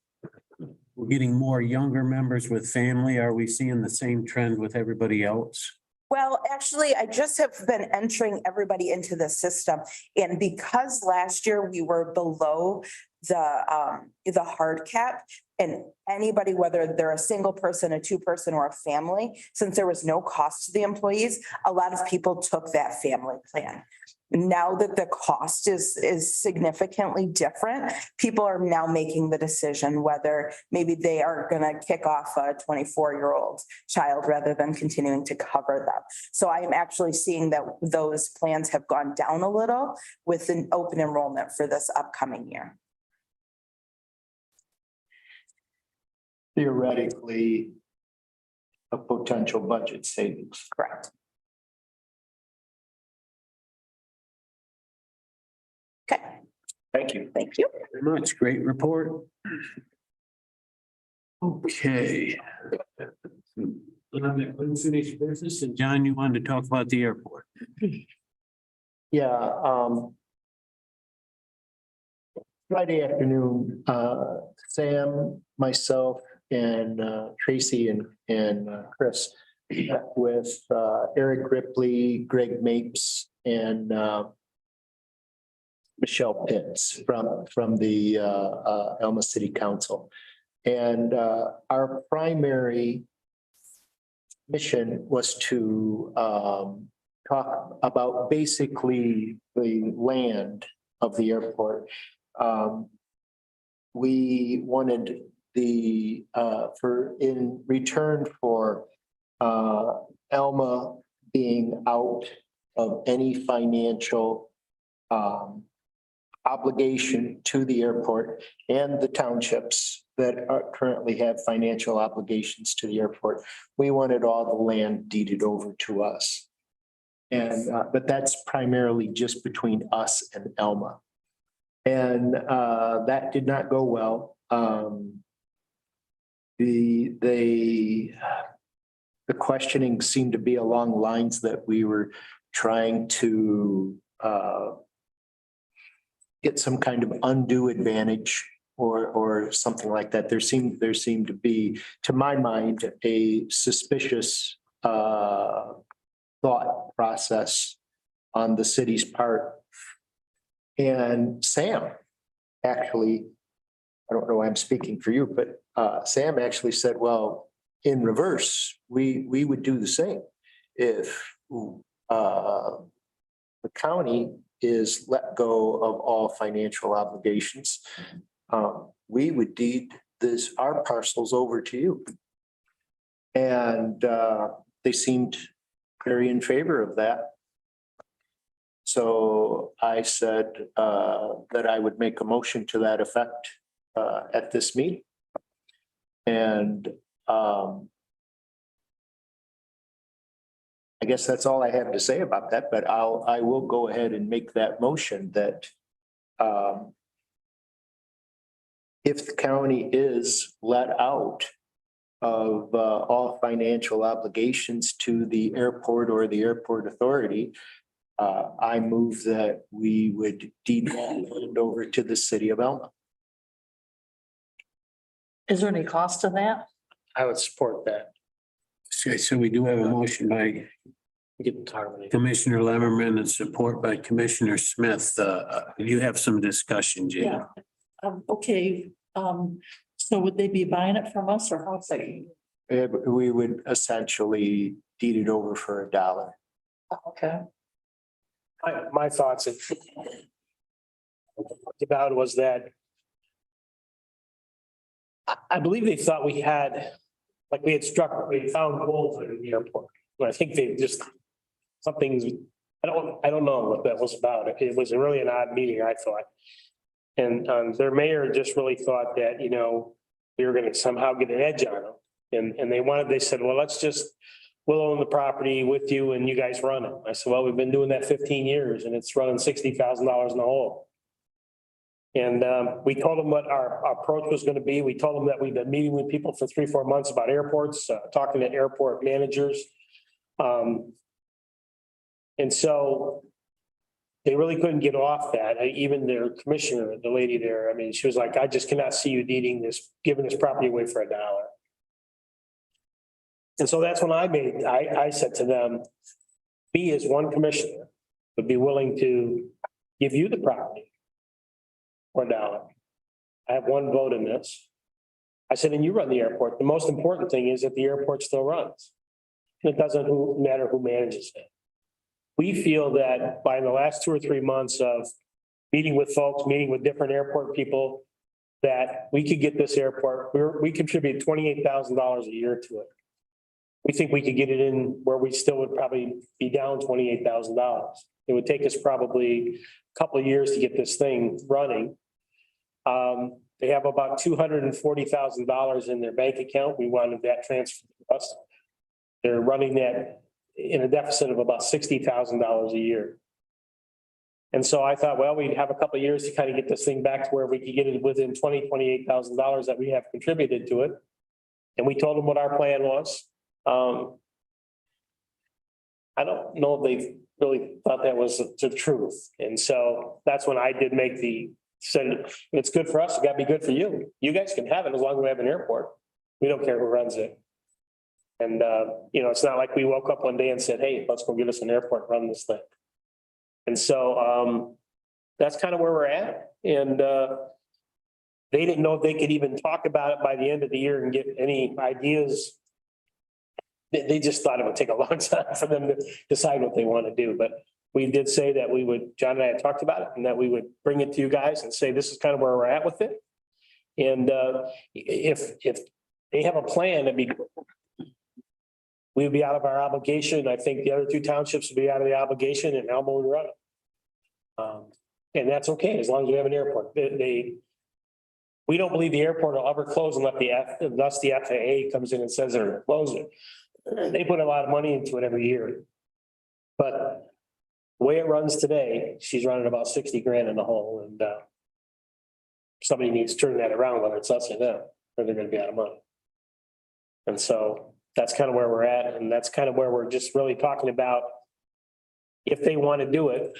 we're getting more younger members with family. Are we seeing the same trend with everybody else? Well, actually, I just have been entering everybody into the system. And because last year we were below the hard cap, and anybody, whether they're a single person, a two-person, or a family, since there was no cost to the employees, a lot of people took that family plan. Now that the cost is significantly different, people are now making the decision whether maybe they are going to kick off a 24-year-old child rather than continuing to cover them. So I am actually seeing that those plans have gone down a little with an open enrollment for this upcoming year. Theoretically, a potential budget savings. Correct. Okay, Thank you. thank you. Very much. Great report. Okay. Unfinished business, and John, you wanted to talk about the airport. Yeah, Friday afternoon, Sam, myself, and Tracy and Chris met with Eric Ripley, Greg Mapes, and Michelle Pitts from the Elma City Council. And our primary mission was to talk about basically the land of the airport. We wanted in return for Elma being out of any financial obligation to the airport and the townships that currently have financial obligations to the airport. We wanted all the land deeded over to us. And but that's primarily just between us and Elma. And that did not go well. The questioning seemed to be along lines that we were trying to get some kind of undue advantage or something like that. There seemed to be, to my mind, a suspicious thought process on the city's part. And Sam actually, I don't know why I'm speaking for you, but Sam actually said, well, in reverse, we would do the same. If the county is let go of all financial obligations, we would deed our parcels over to you. And they seemed very in favor of that. So I said that I would make a motion to that effect at this meeting. And I guess that's all I have to say about that, but I will go ahead and make that motion that if the county is let out of all financial obligations to the airport or the airport authority, I move that we would deed that land over to the city of Elma. Is there any cost to that? I would support that. Okay, so we do have a motion by Get tired. Commissioner Lemmerman and support by Commissioner Smith. You have some discussion, Jane. Yeah. Okay, so would they be buying it from us or how's that? We would essentially deed it over for $1. Okay, My thoughts about was that I believe they thought we had found gold at the airport. But I think they just, something's, I don't know what that was about. It was really an odd meeting, I thought. And their mayor just really thought that, we were gonna somehow get an edge on them. And they said, well, let's just we'll own the property with you and you guys run it. I said, well, we've been doing that 15 years and it's running $60,000 in the hole. And we told them what our approach was going to be. We told them that we've been meeting with people for 3-4 months about airports, talking to airport managers. And so they really couldn't get off that. Even their commissioner, the lady there, I mean, she was like, I just cannot see you giving this property away for $1. And so that's when I said to them, me as one commissioner would be willing to give you the property for $1. I have one vote in this. I said, and you run the airport. The most important thing is that the airport still runs. And it doesn't matter who manages it. We feel that by the last 2 or 3 months of meeting with folks, meeting with different airport people, that we could get this airport, we contribute $28,000 a year to it. We think we could get it in where we still would probably be down $28,000. It would take us probably a couple of years to get this thing running. They have about $240,000 in their bank account. We wanted that transferred to us. They're running that in a deficit of about $60,000 a year. And so I thought, well, we'd have a couple of years to kind of get this thing back to where we could get it within $28,000 that we have contributed to it. And we told them what our plan was. I don't know if they really thought that was the truth. And so that's when I did said, it's good for us. It's got to be good for you. You guys can have it as long as we have an airport. We don't care who runs it. And, it's not like we woke up one day and said, hey, let's go get us an airport, and run this thing. And so that's kind of where we're at. And they didn't know if they could even talk about it by the end of the year and get any ideas. They just thought it would take a long time for them to decide what they want to do. But we did say that John and I had talked about it, and that we would bring it to you guys and say, this is kind of where we're at with it. And if they have a plan, we would be out of our obligation. I think the other 2 townships would be out of the obligation, and Elmo would run it. And that's okay, as long as we have an airport. We don't believe the airport will ever close unless the FAA comes in and says they're going to close it. They put a lot of money into it every year. But the way it runs today, she's running about 60 grand in the hole, and somebody needs to turn that around, whether it's us or them, or they're going to be out of money. And so that's kind of where we're at. And that's kind of where we're just really talking about, if they want to do it,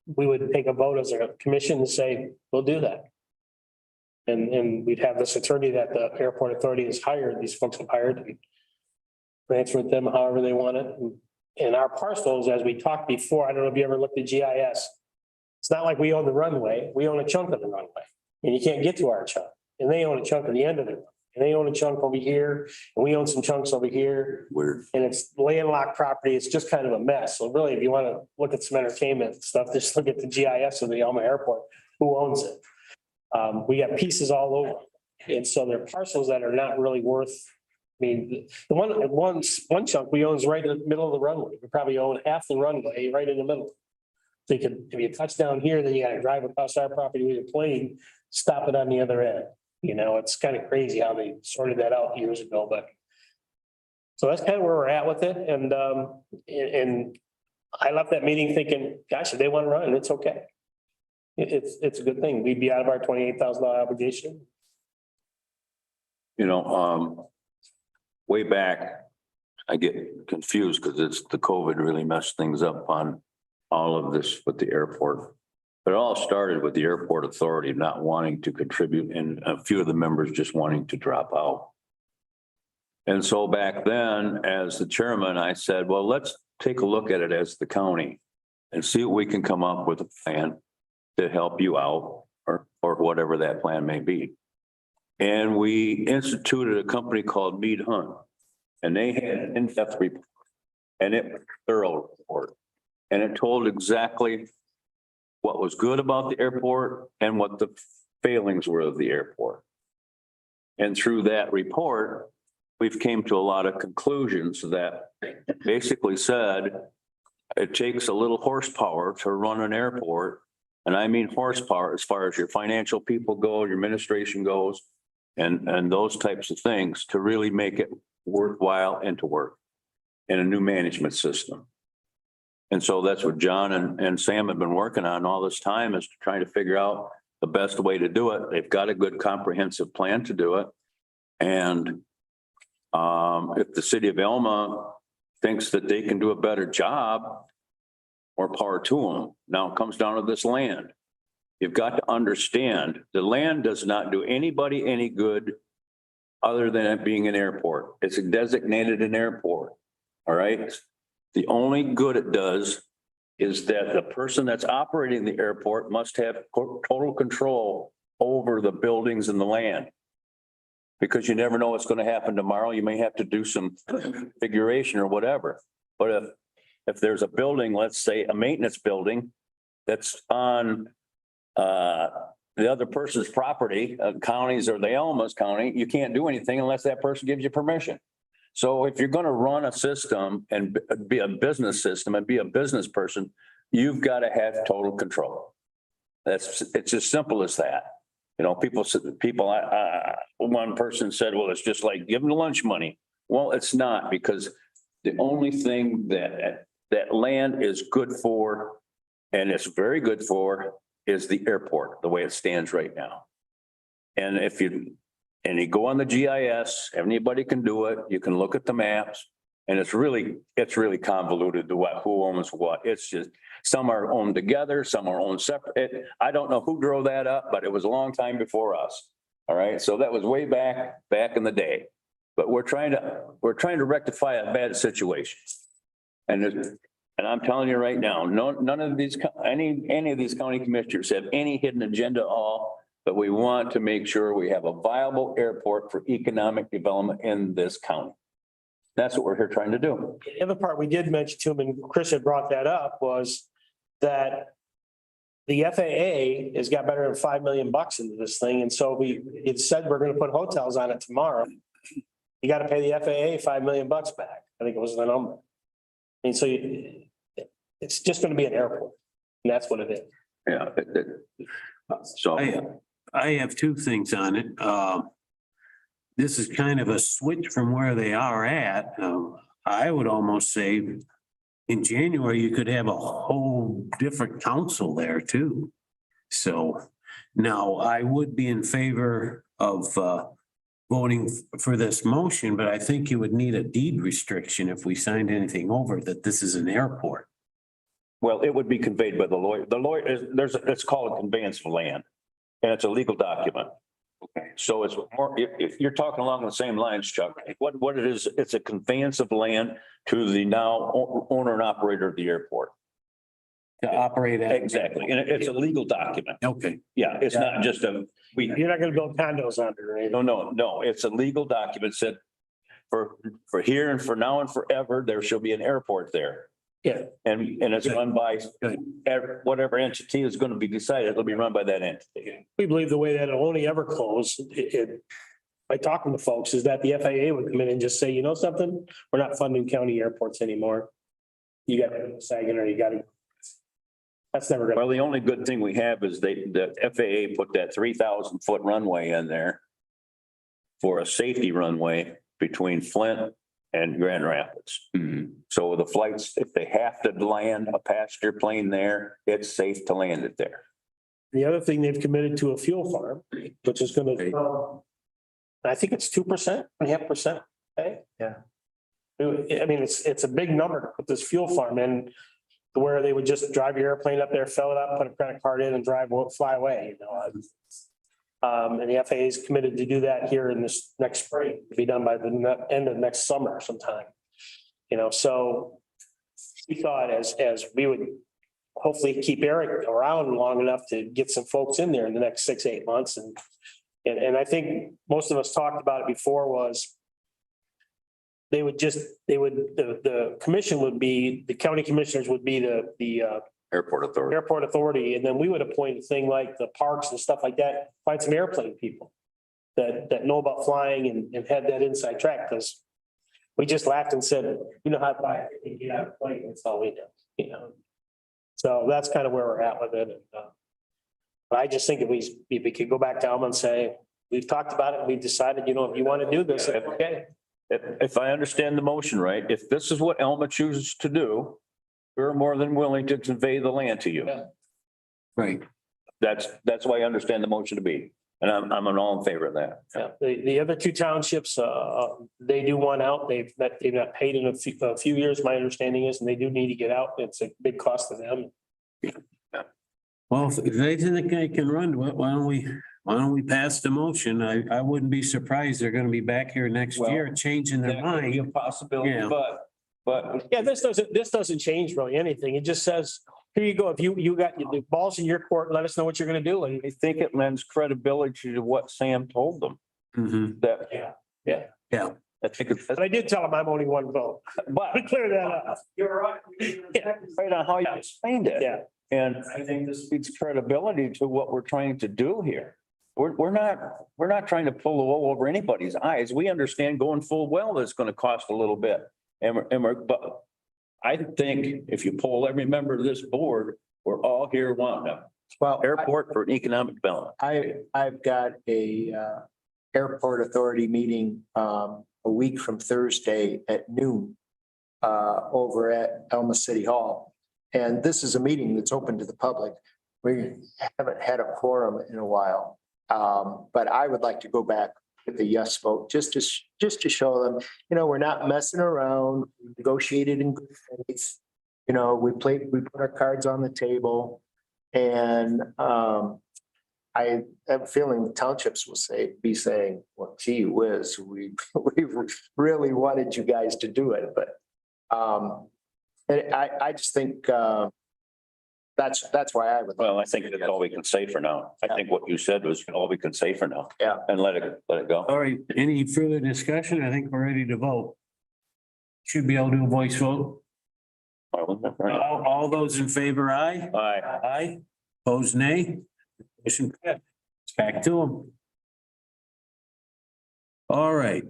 we would take a vote as a commission and say, we'll do that. And we'd have this attorney that the airport authority has hired, these folks have hired, and transferred them however they want it. And our parcels, as we talked before, I don't know if you ever looked at GIS. It's not like we own the runway. We own a chunk of the runway, and you can't get to our chunk. And they own a chunk of the end of it. And they own a chunk over here, and we own some chunks over here. Weird. And it's landlocked property. It's just kind of a mess. So really, if you want to look at some entertainment and stuff, just look at the GIS of the Elma Airport. Who owns it? We got pieces all over. And so they're parcels that are not really worth. I mean, the one chunk we own is right in the middle of the runway. We probably own half the runway right in the middle. So you could, if you touch down here, then you got to drive across our property with a plane, stop it on the other end. It's kind of crazy how they sorted that out years ago, but. So that's kind of where we're at with it. And I left that meeting thinking, gosh, if they want to run it, it's okay. It's a good thing. We'd be out of our $28,000 obligation. Way back, I get confused because the COVID really messed things up on all of this with the airport. But it all started with the airport authority not wanting to contribute, and a few of the members just wanting to drop out. And so back then, as the chairman, I said, well, let's take a look at it as the county and see what we can come up with a plan to help you out, or whatever that plan may be. And we instituted a company called Mead Hunt, and they had an in-depth report, and it was a thorough report. And it told exactly what was good about the airport and what the failings were of the airport. And through that report, we've came to a lot of conclusions that basically said it takes a little horsepower to run an airport. And I mean horsepower as far as your financial people go, your administration goes, and those types of things to really make it worthwhile and to work. and a new management system. And so that's what John and Sam have been working on all this time, is trying to figure out the best way to do it. They've got a good comprehensive plan to do it. And if the city of Elma thinks that they can do a better job, more power to them. Now it comes down to this land. You've got to understand, the land does not do anybody any good other than it being an airport. It's designated an airport, all right? The only good it does is that the person that's operating the airport must have total control over the buildings and the land. Because you never know what's going to happen tomorrow. You may have to do some configuration or whatever. But if there's a building, let's say a maintenance building that's on the other person's property, counties or the Elma's county, you can't do anything unless that person gives you permission. So if you're going to run a system and be a business system and be a business person, you've got to have total control. It's as simple as that. You know, one person said, well, it's just like giving lunch money. Well, it's not, because the only thing that land is good for, and it's very good for, is the airport, the way it stands right now. And if you go on the GIS, anybody can do it. You can look at the maps, and it's really convoluted to who owns what. It's just, some are owned together, some are owned separate. I don't know who drove that up, but it was a long time before us. All right. So that was way back in the day, but we're trying to rectify a bad situation. And I'm telling you right now, none of these, any of these county commissioners have any hidden agenda at all, but we want to make sure we have a viable airport for economic development in this county. That's what we're here trying to do. The other part we did mention to him, and Chris had brought that up, was that the FAA has got better than $5 million into this thing. And so it said we're going to put hotels on it tomorrow. You got to pay the FAA $5 million back. I think it was the number. And so it's just going to be an airport, and that's what it is. Yeah. So I have two things on it. This is kind of a switch from where they are at. I would almost say in January, you could have a whole different council there too. So now I would be in favor of voting for this motion, but I think you would need a deed restriction if we signed anything over that this is an airport. well, it would be conveyed by the lawyer. The lawyer it's called a conveyance of land, and it's a legal document. Okay. So it's more, if you're talking along the same lines, Chuck, what it is, it's a conveyance of land to the now owner and operator of the airport. To operate at. Exactly. And it's a legal document. Okay. Yeah, it's not just You're not going to build condos on it, right? No. It's a legal document said for here and for now and forever, there shall be an airport there. Yeah. And it's run by whatever entity is going to be decided, it'll be run by that entity. We believe the way that it'll only ever close, by talking to folks, is that the FAA would come in and just say, you know something, we're not funding county airports anymore. You got to Sagan, or you got to. That's never gonna. Well, the only good thing we have is the FAA put that 3,000-foot runway in there for a safety runway between Flint and Grand Rapids. Mm-hmm. So the flights, if they have to land a passenger plane there, it's safe to land it there. The other thing, they've committed to a fuel farm, which is going to, I think it's 2.5%. Okay. Yeah. I mean, it's a big number to put this fuel farm in, where they would just drive your airplane up there, fill it up, put a credit card in and fly away, you know. And the FAA is committed to do that here in this next spring, to be done by the end of next summer sometime. You know, so we thought as we would hopefully keep Eric around long enough to get some folks in there in the next 6-8 months. And I think most of us talked about it before, was the commission would be, the county commissioners would be the Airport authority. And then we would appoint a thing like the parks and stuff like that, find some airplane people that know about flying and had that inside track, because we just laughed and said, you know how to fly, get out of the plane, that's all we know, you know. So that's kind of where we're at with it. But I just think if we could go back to Alma and say, we've talked about it, we've decided, you know, if you want to do this, okay. if I understand the motion right, if this is what Elma chooses to do, we're more than willing to convey the land to you. Right. That's why I understand the motion to be. And I'm all in favor of that. Yeah, the other two townships, they do want out. They've not paid in a few years, my understanding is, and they do need to get out. It's a big cost to them. Well, if they think they can run, why don't we pass the motion? I wouldn't be surprised. They're gonna be back here next Well, year changing their That could be a mind. possibility, Yeah. but Yeah, this doesn't change really anything. It just says, here you go. If you got the balls in your court, let us know what you're gonna do. And I think it lends credibility to what Sam told them Mhm. that. Yeah. Yeah. I think it's, but I did tell them I'm only one vote. but To clear that up. you're right. Right on how you explained it. Yeah. And I think this speaks credibility to what we're trying to do here. We're not trying to pull the wool over anybody's eyes. We understand going full well that it's going to cost a little bit. But I think if you poll every member of this board, we're all here wanting a Well, airport for economic development. I've got a airport authority meeting a week from Thursday at noon over at Elma City Hall. And this is a meeting that's open to the public. We haven't had a quorum in a while. But I would like to go back with a yes vote, just to show them, we're not messing around, we negotiated in good faith. We put our cards on the table. And I have a feeling the townships will be saying, well, gee whiz, we really wanted you guys to do it, but and I just think that's why I would. Well, I think that's all we can say for now. I think what you said was all we can say for now. Yeah. And let it go. All right, any further discussion? I think we're ready to vote. Should be able to do a voice vote. All those in favor, aye? Aye. Aye. Opposed, nay? Motion passed. Back to them. All right,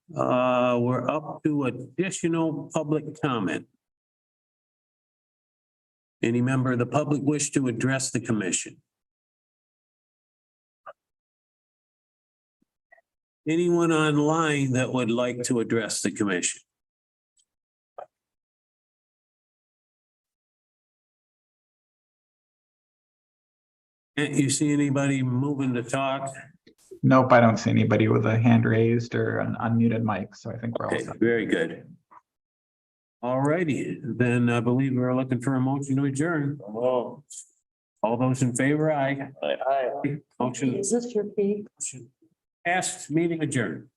we're up to additional public comment. Any member of the public wish to address the commission? Anyone online that would like to address the commission? Can't you see anybody moving to talk? Nope, I don't see anybody with a hand raised or an unmuted mic, so I think we're all Okay, set. very good. All righty, then I believe we're looking for a motion to adjourn. Oh. All those in favor, aye. Aye. Motion Is this your key? passed, meeting adjourned.